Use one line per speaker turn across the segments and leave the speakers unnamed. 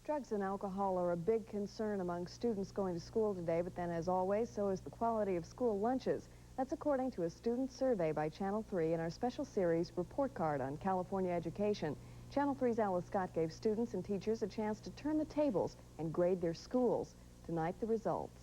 Drugs and alcohol are a big concern among students going to school today, but then as always, so is the quality of school lunches. That's according to a student survey by Channel 3 in our special series Report Card on California Education. Channel 3's Alice Scott gave students and teachers a chance to turn the tables and grade their schools. Tonight, the results.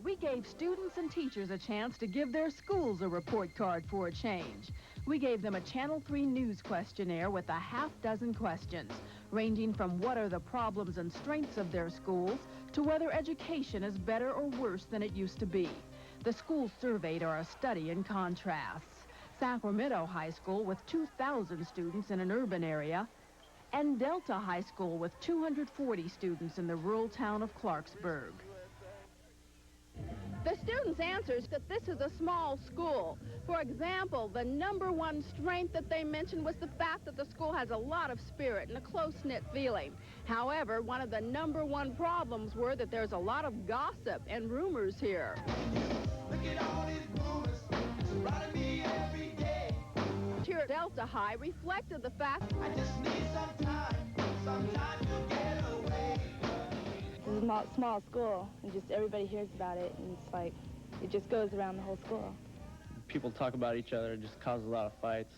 We gave students and teachers a chance to give their schools a report card for a change. We gave them a Channel 3 news questionnaire with a half-dozen questions, ranging from what are the problems and strengths of their schools to whether education is better or worse than it used to be. The schools surveyed are a study in contrasts. Sacramento High School with 2,000 students in an urban area, and Delta High School with 240 students in the rural town of Clarksburg.
The students' answers that this is a small school. For example, the #1 strength that they mentioned was the fact that the school has a lot of spirit and a close-knit feeling. However, one of the #1 problems were that there's a lot of gossip and rumors here. Look at all these rumors surrounding me every day. Here at Delta High reflected the fact I just need some time to get away.
It's a small school, and just everybody hears about it, and it's like, it just goes around the whole school.
People talk about each other, it just causes a lot of fights.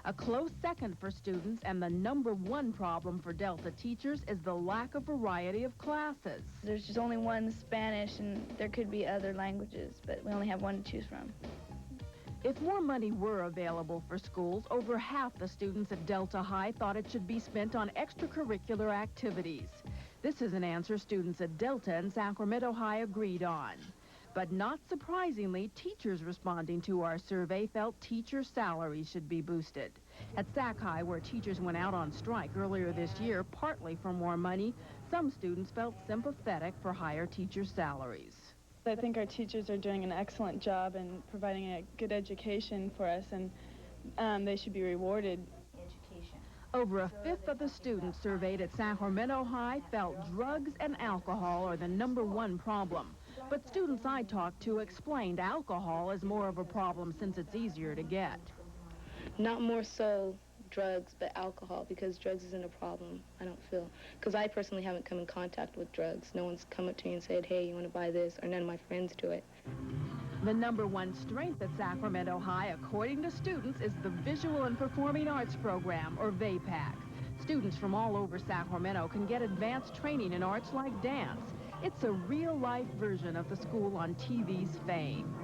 A close second for students, and the #1 problem for Delta teachers is the lack of variety of classes.
There's just only one Spanish, and there could be other languages, but we only have one to choose from.
If more money were available for schools, over half the students at Delta High thought it should be spent on extracurricular activities. This is an answer students at Delta and Sacramento High agreed on. But not surprisingly, teachers responding to our survey felt teacher salaries should be boosted. At Sac High, where teachers went out on strike earlier this year, partly for more money, some students felt sympathetic for higher teacher salaries.
I think our teachers are doing an excellent job in providing a good education for us, and they should be rewarded.
Over a fifth of the students surveyed at Sacramento High felt drugs and alcohol are the #1 problem. But students I talked to explained alcohol is more of a problem since it's easier to get.
Not more so drugs, but alcohol, because drugs isn't a problem, I don't feel. Because I personally haven't come in contact with drugs. No one's come up to me and said, hey, you want to buy this, or none of my friends do it.
The #1 strength at Sacramento High, according to students, is the Visual and Performing Arts Program, or VAPAC. Students from all over Sacramento can get advanced training in arts like dance. It's a real-life version of the school on TV's Fame.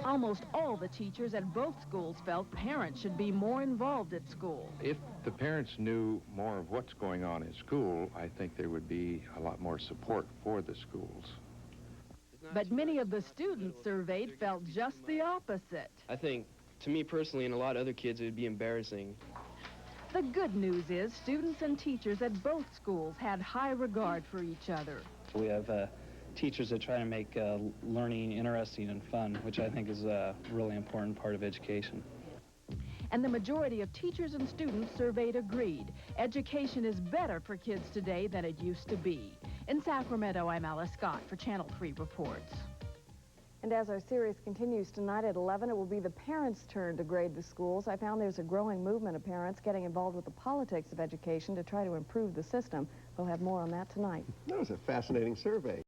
Almost all the teachers at both schools felt parents should be more involved at school.
If the parents knew more of what's going on in school, I think there would be a lot more support for the schools.
But many of the students surveyed felt just the opposite.
I think, to me personally and a lot of other kids, it would be embarrassing.
The good news is students and teachers at both schools had high regard for each other.
We have teachers that try to make learning interesting and fun, which I think is a really important part of education.
And the majority of teachers and students surveyed agreed. Education is better for kids today than it used to be. In Sacramento, I'm Alice Scott for Channel 3 Reports.
And as our series continues tonight at 11, it will be the parents' turn to grade the schools. I found there's a growing movement of parents getting involved with the politics of education to try to improve the system. We'll have more on that tonight.
That was a fascinating survey.